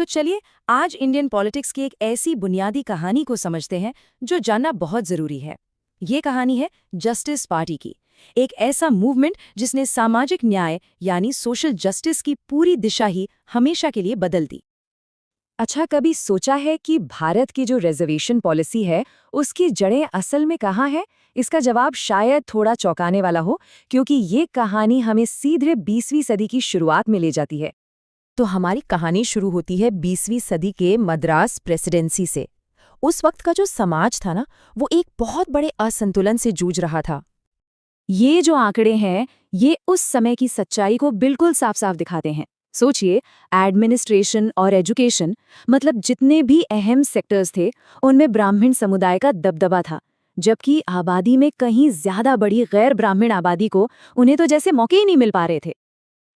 तो चलिए आज इंडियन पॉलिटिक्स की एक ऐसी बुनियादी कहानी को समझते हैं जो जानना बहुत जरूरी है। ये कहानी है जस्टिस पार्टी की, एक ऐसा मूवमेंट जिसने सामाजिक न्याय यानी सोशल जस्टिस की पूरी दिशा ही हमेशा के लिए बदल दी। अच्छा, कभी सोचा है कि भारत की जो रिजर्वेशन पॉलिसी है उसकी जड़ें असल में कहाँ है? इसका जवाब शायद थोड़ा चौंकाने वाला हो, क्योंकि ये कहानी हमें सीधे 20वीं सदी की शुरुआत में ले जाती है। तो हमारी कहानी शुरू होती है 20वीं सदी के मद्रास प्रेसिडेंसी से। उस वक्त का जो समाज था ना, वो एक बहुत बड़े असंतुलन से जूझ रहा था। ये जो आंकड़े हैं, ये उस समय की सच्चाई को बिल्कुल साफ साफ दिखाते हैं। सोचिए, एडमिनिस्ट्रेशन और एजुकेशन, मतलब जितने भी अहम सेक्टर्स थे, उनमें ब्राह्मण समुदाय का दबदबा था, जबकि आबादी में कहीं ज्यादा बड़ी गैर ब्राह्मण आबादी को उन्हें तो जैसे मौके ही नहीं मिल पा रहे थे।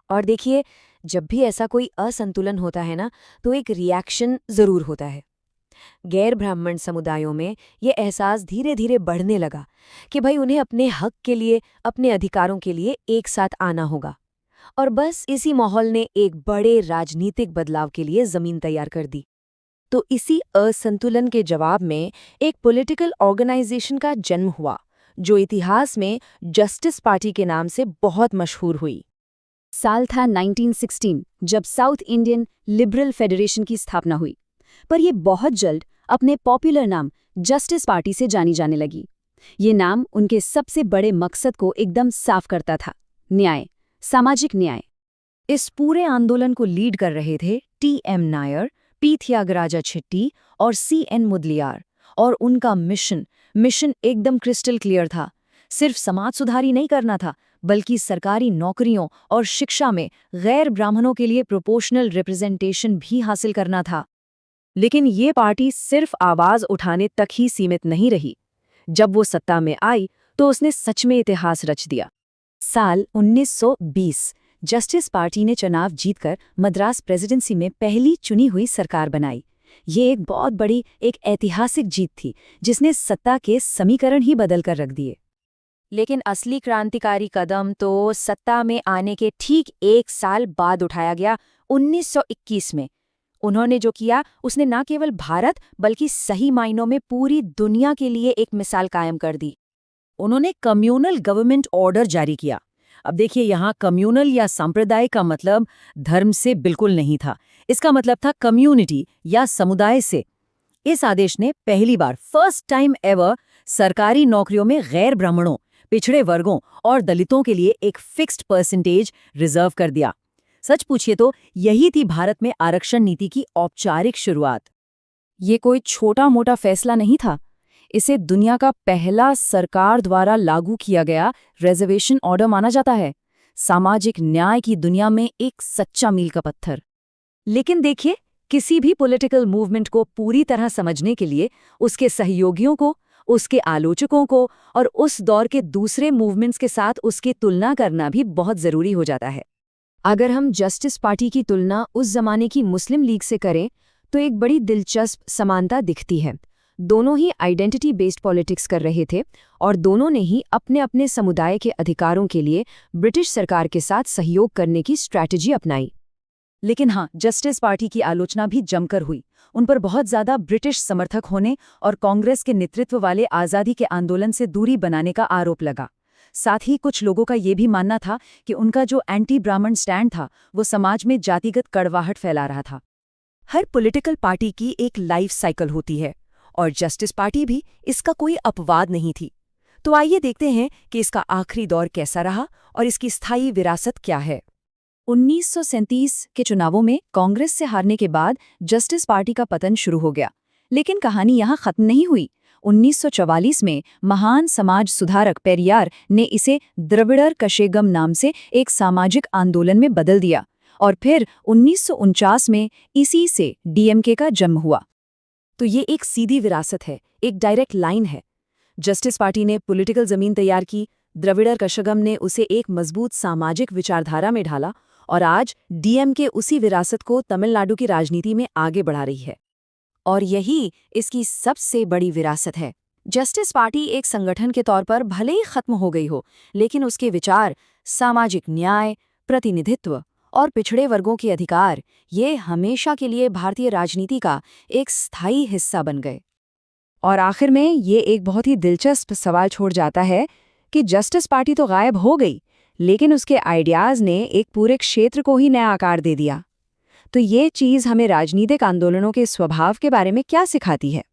और देखिए, जब भी ऐसा कोई असंतुलन होता है ना, तो एक रिएक्शन जरूर होता है। गैर ब्राह्मण समुदायों में ये एहसास धीरे धीरे बढ़ने लगा कि भाई उन्हें अपने हक के लिए, अपने अधिकारों के लिए एक साथ आना होगा। और बस इसी माहौल ने एक बड़े राजनीतिक बदलाव के लिए जमीन तैयार कर दी। तो इसी असंतुलन के जवाब में एक पॉलिटिकल ऑर्गेनाइजेशन का जन्म हुआ, जो इतिहास में जस्टिस पार्टी के नाम से बहुत मशहूर हुई। साल था 1916, जब साउथ इंडियन लिबरल फेडरेशन की स्थापना हुई। पर यह बहुत जल्द अपने पॉपुलर नाम जस्टिस पार्टी से जानी जाने लगी। ये नाम उनके सबसे बड़े मकसद को एकदम साफ करता था: न्याय, सामाजिक न्याय। इस पूरे आंदोलन को लीड कर रहे थे टी.एम. नायर, पी. त्यागराजा छिट्टी और सी.एन. मुदलियार। और उनका मिशन एकदम क्रिस्टल क्लियर था। सिर्फ समाज सुधार ही नहीं करना था, बल्कि सरकारी नौकरियों और शिक्षा में गैर ब्राह्मणों के लिए प्रोपोर्शनल रिप्रेजेंटेशन भी हासिल करना था। लेकिन ये पार्टी सिर्फ आवाज उठाने तक ही सीमित नहीं रही। जब वो सत्ता में आई तो उसने सच में इतिहास रच दिया। साल 1920 जस्टिस पार्टी ने चुनाव जीतकर मद्रास प्रेसिडेंसी में पहली चुनी हुई सरकार बनाई। ये एक बहुत बड़ी, एक ऐतिहासिक जीत थी, जिसने सत्ता के समीकरण ही बदल कर रख दिए। लेकिन असली क्रांतिकारी कदम तो सत्ता में आने के ठीक एक साल बाद उठाया गया, 1921 में। उन्होंने जो किया, उसने न केवल भारत बल्कि सही मायनों में पूरी दुनिया के लिए एक मिसाल कायम कर दी। उन्होंने कम्युनल गवर्नमेंट ऑर्डर जारी किया। अब देखिए, यहाँ कम्युनल या सांप्रदाय का मतलब धर्म से बिल्कुल नहीं था। इसका मतलब था कम्युनिटी या समुदाय से। इस आदेश ने पहली बार, फर्स्ट टाइम एवर, सरकारी नौकरियों में गैर ब्राह्मणों, पिछड़े वर्गों और दलितों के लिए एक फिक्स्ड परसेंटेज रिजर्व कर दिया। सच पूछिए तो यही थी भारत में आरक्षण नीति की औपचारिक शुरुआत। ये कोई छोटा मोटा फैसला नहीं था। इसे दुनिया का पहला सरकार द्वारा लागू किया गया रिजर्वेशन ऑर्डर माना जाता है। सामाजिक न्याय की दुनिया में एक सच्चा मील का पत्थर। लेकिन देखिए, किसी भी पॉलिटिकल मूवमेंट को पूरी तरह समझने के लिए उसके सहयोगियों को, उसके आलोचकों को और उस दौर के दूसरे मूवमेंट्स के साथ उसकी तुलना करना भी बहुत जरूरी हो जाता है। अगर हम जस्टिस पार्टी की तुलना उस जमाने की मुस्लिम लीग से करें तो एक बड़ी दिलचस्प समानता दिखती है। दोनों ही आइडेंटिटी बेस्ड पॉलिटिक्स कर रहे थे और दोनों ने ही अपने अपने समुदाय के अधिकारों के लिए ब्रिटिश सरकार के साथ सहयोग करने की स्ट्रैटेजी अपनाई। लेकिन हाँ, जस्टिस पार्टी की आलोचना भी जमकर हुई। उन पर बहुत ज्यादा ब्रिटिश समर्थक होने और कांग्रेस के नेतृत्व वाले आज़ादी के आंदोलन से दूरी बनाने का आरोप लगा। साथ ही कुछ लोगों का ये भी मानना था कि उनका जो एंटी ब्राह्मण स्टैंड था, वो समाज में जातिगत कड़वाहट फैला रहा था। हर पॉलिटिकल पार्टी की एक लाइफ साइकिल होती है और जस्टिस पार्टी भी इसका कोई अपवाद नहीं थी। तो आइए देखते हैं कि इसका आखिरी दौर कैसा रहा और इसकी स्थायी विरासत क्या है। 1937 के चुनावों में कांग्रेस से हारने के बाद जस्टिस पार्टी का पतन शुरू हो गया। लेकिन कहानी यहाँ खत्म नहीं हुई। 1944 में महान समाज सुधारक पेरियार ने इसे द्रविड़र कशेगम नाम से एक सामाजिक आंदोलन में बदल दिया और फिर 1949 में इसी से डीएमके का जन्म हुआ। तो ये एक सीधी विरासत है, एक डायरेक्ट लाइन है। जस्टिस पार्टी ने पॉलिटिकल जमीन तैयार की, द्रविड़र कशगम ने उसे एक मजबूत सामाजिक विचारधारा में ढाला और आज डीएमके उसी विरासत को तमिलनाडु की राजनीति में आगे बढ़ा रही है। और यही इसकी सबसे बड़ी विरासत है। जस्टिस पार्टी एक संगठन के तौर पर भले ही खत्म हो गई हो, लेकिन उसके विचार, सामाजिक न्याय, प्रतिनिधित्व और पिछड़े वर्गों के अधिकार, ये हमेशा के लिए भारतीय राजनीति का एक स्थायी हिस्सा बन गए। और आखिर में ये एक बहुत ही दिलचस्प सवाल छोड़ जाता है कि जस्टिस पार्टी तो गायब हो गई, लेकिन उसके आइडियाज़ ने एक पूरे क्षेत्र को ही नया आकार दे दिया। तो ये चीज़ हमें राजनीतिक आंदोलनों के स्वभाव के बारे में क्या सिखाती है?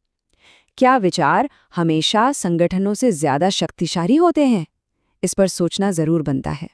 क्या विचार हमेशा संगठनों से ज़्यादा शक्तिशाली होते हैं? इस पर सोचना ज़रूर बनता है।